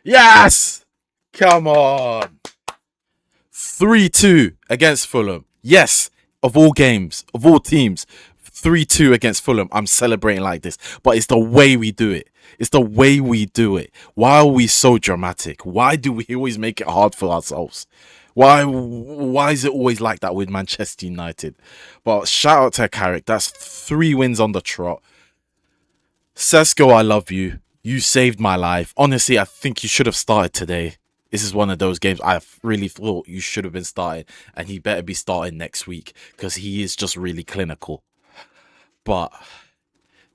Yes! Come on. 3-2 against Fulham. Yes, of all games, of all teams, 3-2 against Fulham. I'm celebrating like this, but it's the way we do it. It's the way we do it. Why are we so dramatic? Why do we always make it hard for ourselves? Why is it always like that with Manchester United? But shout out to Carrick. That's 3 wins on the trot. Sesko, I love you. You saved my life. Honestly, I think you should have started today. This is one of those games I really thought you should have been starting, and he better be starting next week because he is just really clinical. But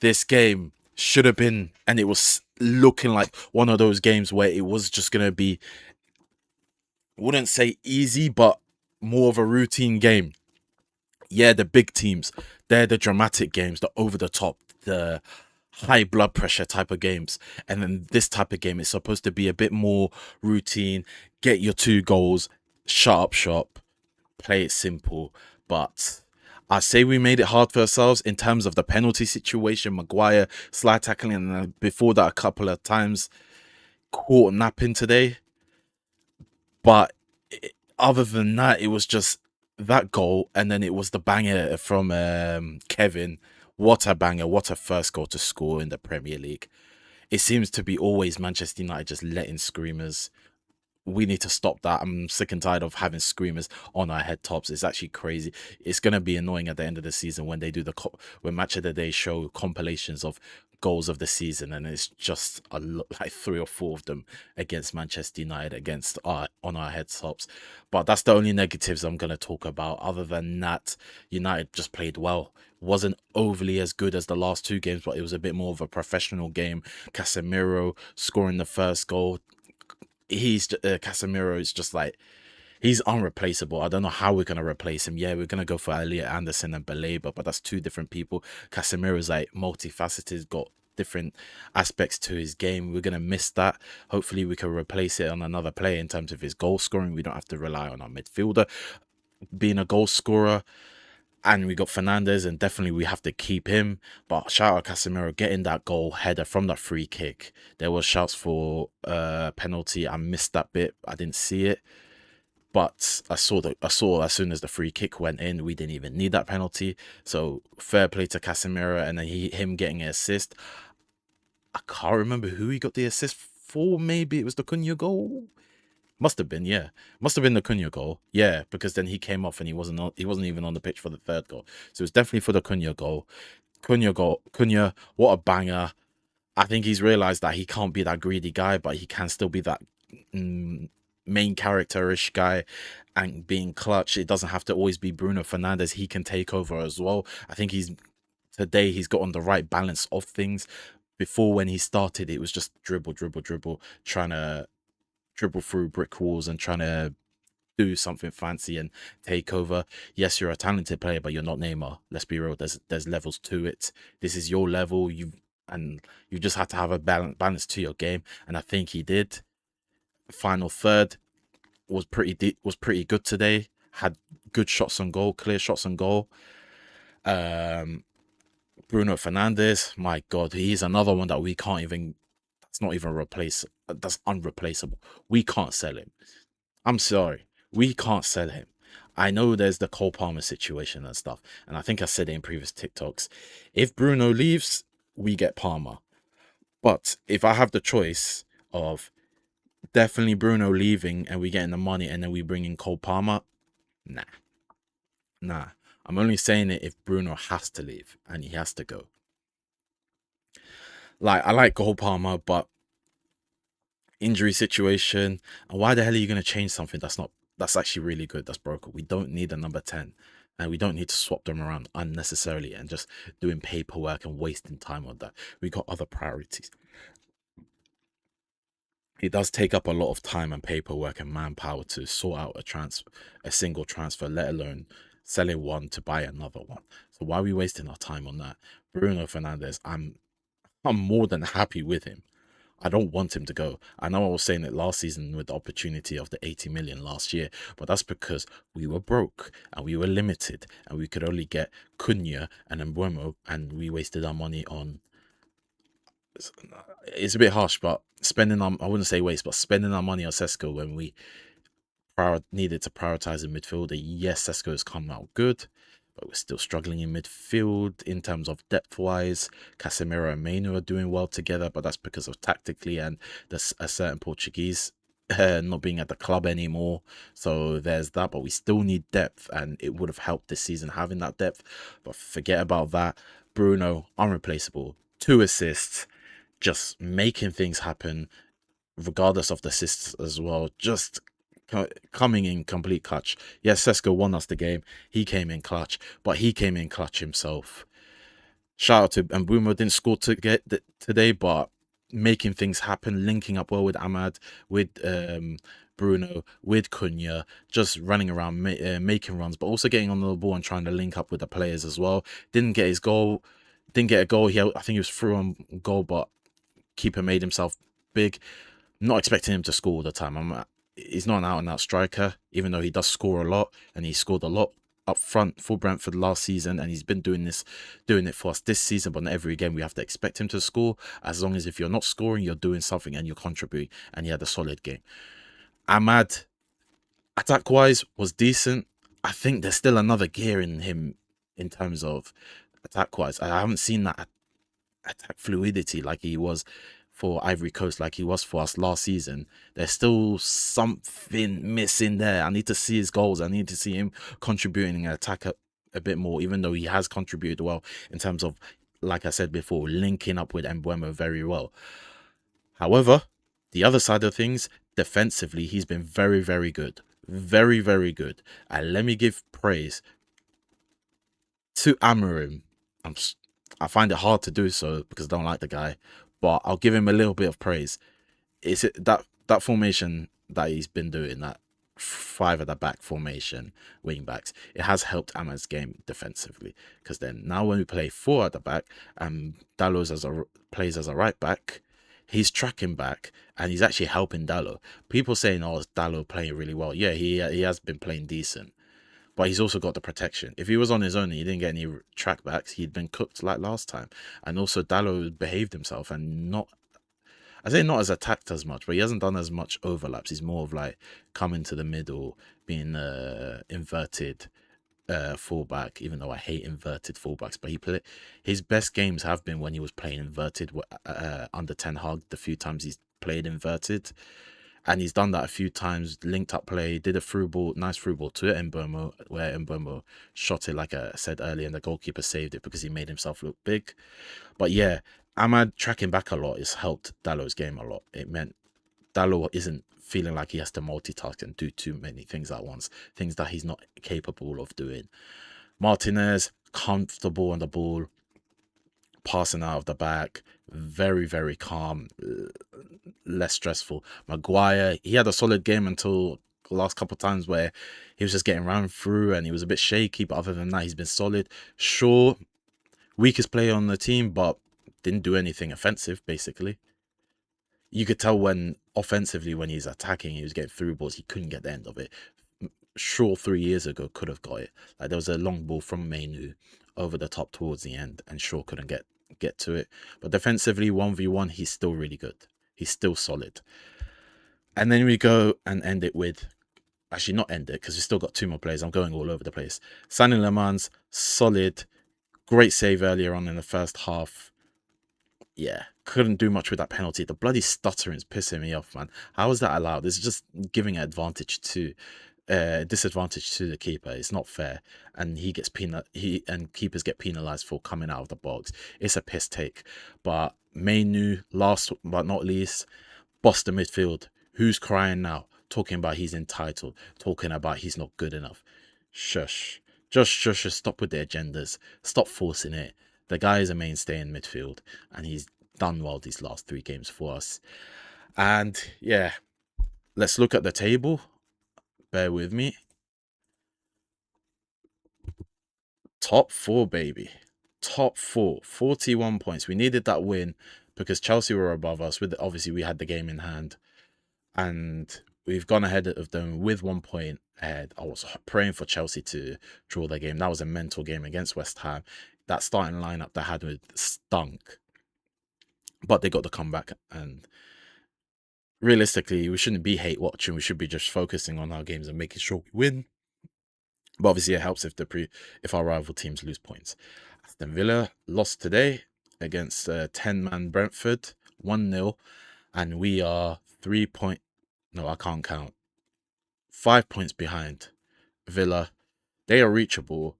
this game should have been, and it was looking like one of those games where it was just going to be, wouldn't say easy, but more of a routine game. Yeah, the big teams, they're the dramatic games, the over the top, the high blood pressure type of games. And then this type of game is supposed to be a bit more routine, get your 2 goals, shut up shop, play it simple. But I say we made it hard for ourselves in terms of the penalty situation. Maguire slide tackling, and before that a couple of times caught napping today. But other than that, it was just that goal, and then it was the banger from Kevin. What a banger! What a first goal to score in the Premier League. It seems to be always Manchester United just letting screamers. We need to stop that. I'm sick and tired of having screamers on our head tops. It's actually crazy. It's gonna be annoying at the end of the season when they do when Match of the Day show compilations of goals of the season, and it's just like 3 or 4 of them against Manchester United against our on our head tops. But that's the only negatives I'm gonna talk about. Other than that, United just played well. Wasn't overly as good as the last 2 games, but it was a bit more of a professional game. Casemiro scoring the first goal. Casemiro is just like, he's unreplaceable. I don't know how we're gonna replace him. Yeah, we're gonna go for Elliot Anderson and Baleba, but that's 2 different people. Casemiro is like multifaceted, got different aspects to his game. We're gonna miss that. Hopefully, we can replace it on another player in terms of his goal scoring. We don't have to rely on our midfielder being a goal scorer. And we got Fernandez, and definitely we have to keep him. But shout out Casemiro getting that goal header from that free kick. There was shouts for penalty. I missed that bit. I didn't see it. But I saw as soon as the free kick went in, we didn't even need that penalty. So fair play to Casemiro, and then him getting an assist. I can't remember who he got the assist for. Maybe it was the Cunha goal. Must have been, yeah. Must have been the Cunha goal. Yeah, because then he came off and he wasn't even on the pitch for the third goal. So it's definitely for the Cunha goal. Cunha, what a banger. I think he's realized that he can't be that greedy guy, but he can still be that main characterish guy and being clutch. It doesn't have to always be Bruno Fernandes. He can take over as well. I think he's got on the right balance of things. Before, when he started, it was just dribble, dribble, dribble, trying to dribble through brick walls and trying to do something fancy and take over. Yes, you're a talented player, but you're not Neymar. Let's be real. There's levels to it. This is your level. You just have to have a balance to your game, and I think he did. Final third was pretty good today. Had good shots on goal, clear shots on goal. Um, Bruno Fernandes, my God, he's another one that we can't even. That's not even replace. That's unreplaceable. We can't sell him. I'm sorry, we can't sell him. I know there's the Cole Palmer situation and stuff, and I think I said it in previous TikToks. If Bruno leaves, we get Palmer. But if I have the choice of definitely Bruno leaving and we getting the money and then we bring in Cole Palmer, nah, nah. I'm only saying it if Bruno has to leave and he has to go. Like, I like Cole Palmer, but injury situation, and why the hell are you going to change something that's actually really good, that's broken? We don't need a number 10, and we don't need to swap them around unnecessarily and just doing paperwork and wasting time on that. We got other priorities. It does take up a lot of time and paperwork and manpower to sort out a single transfer, let alone selling one to buy another one. So why are we wasting our time on that? Bruno Fernandez, I'm more than happy with him. I don't want him to go. I know I was saying it last season with the opportunity of the 80 million last year, but that's because we were broke and we were limited and we could only get Cunha and Mbuemo, and we wasted our money on it's a bit harsh, but spending our, I wouldn't say waste, but spending our money on Sesko when we needed to prioritize in midfield. Yes, Sesko has come out good, but we're still struggling in midfield in terms of depth wise. Casemiro and Mainu are doing well together, but that's because of tactically and there's a certain Portuguese not being at the club anymore. So there's that, but we still need depth, and it would have helped this season having that depth. But forget about that. Bruno, unreplaceable, 2 assists, just making things happen regardless of the assists as well. Just coming in complete clutch. Yes, Sesko won us the game. He came in clutch, but he came in clutch himself. Shout out to Mbeumo, didn't score to get today, but making things happen, linking up well with Ahmad, with Bruno, with Cunha, just running around, making runs, but also getting on the ball and trying to link up with the players as well. Didn't get his goal, didn't get a goal. I think he was through on goal, but keeper made himself big. Not expecting him to score all the time. He's not an out and out striker, even though he does score a lot, and he scored a lot up front for Brentford last season, and he's been doing it for us this season. But not every game we have to expect him to score. As long as if you're not scoring, you're doing something and you're contributing, and he had a solid game. Ahmad, attack wise, was decent. I think there's still another gear in him in terms of attack wise. I haven't seen that attack fluidity like he was for Ivory Coast, like he was for us last season. There's still something missing there. I need to see his goals. I need to see him contributing in attack a bit more, even though he has contributed well in terms of, like I said before, linking up with Mbeumo very well. However, the other side of things, defensively, he's been very, very good. Very, very good. And let me give praise to Amarim. I find it hard to do so because I don't like the guy, but I'll give him a little bit of praise. Is it that formation that he's been doing, that five at the back formation, wing backs, it has helped Ahmad's game defensively, because then now when we play four at the back and Dallo's plays as a right back, he's tracking back and he's actually helping Dallo. People saying, "Oh, is Dallo playing really well?" Yeah, he has been playing decent, but he's also got the protection. If he was on his own and he didn't get any track backs, he'd been cooked like last time. And also Dallo behaved himself and not, I say not as attacked as much, but he hasn't done as much overlaps. He's more of like coming to the middle, being inverted fullback, even though I hate inverted fullbacks. But his best games have been when he was playing inverted under Ten Hag, the few times he's played inverted. And he's done that a few times, linked up play, did a through ball, nice through ball to Mbeumo, where Mbeumo shot it, like I said earlier, and the goalkeeper saved it because he made himself look big. But yeah, Ahmad tracking back a lot has helped Dallo's game a lot. It meant Dallo isn't feeling like he has to multitask and do too many things at once, things that he's not capable of doing. Martinez, comfortable on the ball, passing out of the back, very, very calm, less stressful. Maguire, he had a solid game until the last couple of times where he was just getting ran through and he was a bit shaky, but other than that, he's been solid. Shaw, weakest player on the team, but didn't do anything offensive, basically. You could tell when offensively, when he's attacking, he was getting through balls, he couldn't get the end of it. Shaw 3 years ago could have got it. Like there was a long ball from Mainu over the top towards the end, and Shaw couldn't get to it. But defensively, 1v1, he's still really good. He's still solid. And then we go and end it with, actually not end it because we've still got two more players. I'm going all over the place. Sané Le Mans, solid, great save earlier on in the first half. Yeah, couldn't do much with that penalty. The bloody stuttering's pissing me off, man. How is that allowed? It's just giving an advantage to disadvantage to the keeper. It's not fair, and keepers get penalized for coming out of the box. It's a piss take. But Mainu, last but not least, boss the midfield. Who's crying now? Talking about he's entitled, talking about he's not good enough. Shush. Just shush. Stop with the agendas. Stop forcing it. The guy is a mainstay in midfield, and he's done well these last 3 games for us. And yeah, let's look at the table. Bear with me. Top 4, baby. Top 4. 41 points. We needed that win because Chelsea were above us. Obviously, we had the game in hand. And we've gone ahead of them with 1 point ahead. I was praying for Chelsea to draw their game. That was a mental game against West Ham. That starting lineup they had with stunk. but they got the comeback. And realistically, we shouldn't be hate watching. We should be just focusing on our games and making sure we win. But obviously, it helps if our rival teams lose points. Aston Villa lost today against 10-man Brentford, 1-0, and we are 3 point. No, I can't count. 5 points behind Villa. They are reachable.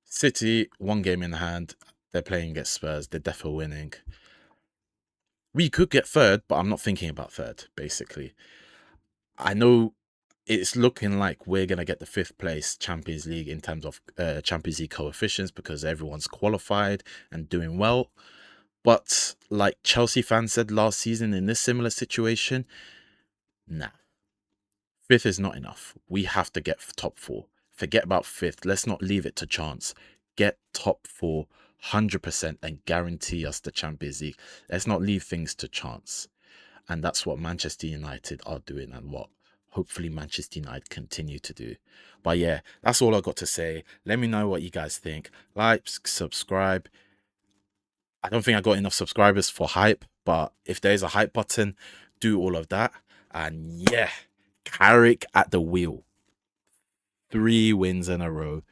City, one game in hand. They're playing against Spurs. They're definitely winning. We could get third, but I'm not thinking about third, basically. I know it's looking like we're going to get the fifth place Champions League in terms of Champions League coefficients because everyone's qualified and doing well. But like Chelsea fans said last season in this similar situation, nah, fifth is not enough. We have to get top four. Forget about fifth. Let's not leave it to chance. Get top four 100% and guarantee us the Champions League. Let's not leave things to chance. And that's what Manchester United are doing and what hopefully Manchester United continue to do. But yeah, that's all I got to say. Let me know what you guys think. Like, subscribe. I don't think I got enough subscribers for hype, but if there's a hype button, do all of that. And yeah, Carrick at the wheel. 3 wins in a row.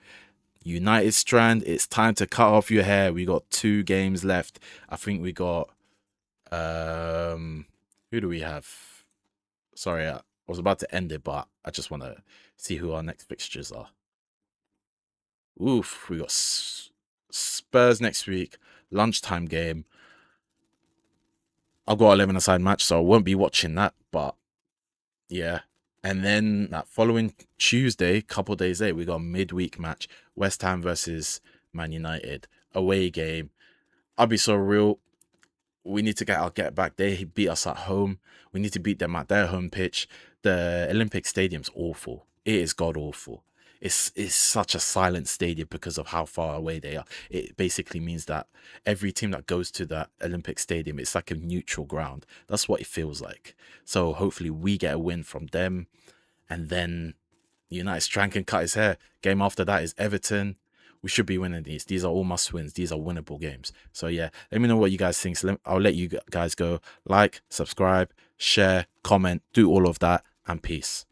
United Strand, it's time to cut off your hair. We got 2 games left. I think we got who do we have? Sorry, I was about to end it, but I just want to see who our next fixtures are. Oof, we got Spurs next week, lunchtime game. I've got 11-a-side match, so I won't be watching that, but yeah. And then that following Tuesday, couple days later, we got a midweek match, West Ham versus Man United, away game. I'll be so real. We need to get our get back. They beat us at home. We need to beat them at their home pitch. The Olympic Stadium's awful. It is god awful. It's such a silent stadium because of how far away they are. It basically means that every team that goes to that Olympic Stadium, it's like a neutral ground. That's what it feels like. So hopefully we get a win from them, and then United Strand can cut his hair. Game after that is Everton. We should be winning these. These are all must wins. These are winnable games. So yeah, let me know what you guys think. So I'll let you guys go. Like, subscribe, share, comment, do all of that, and peace.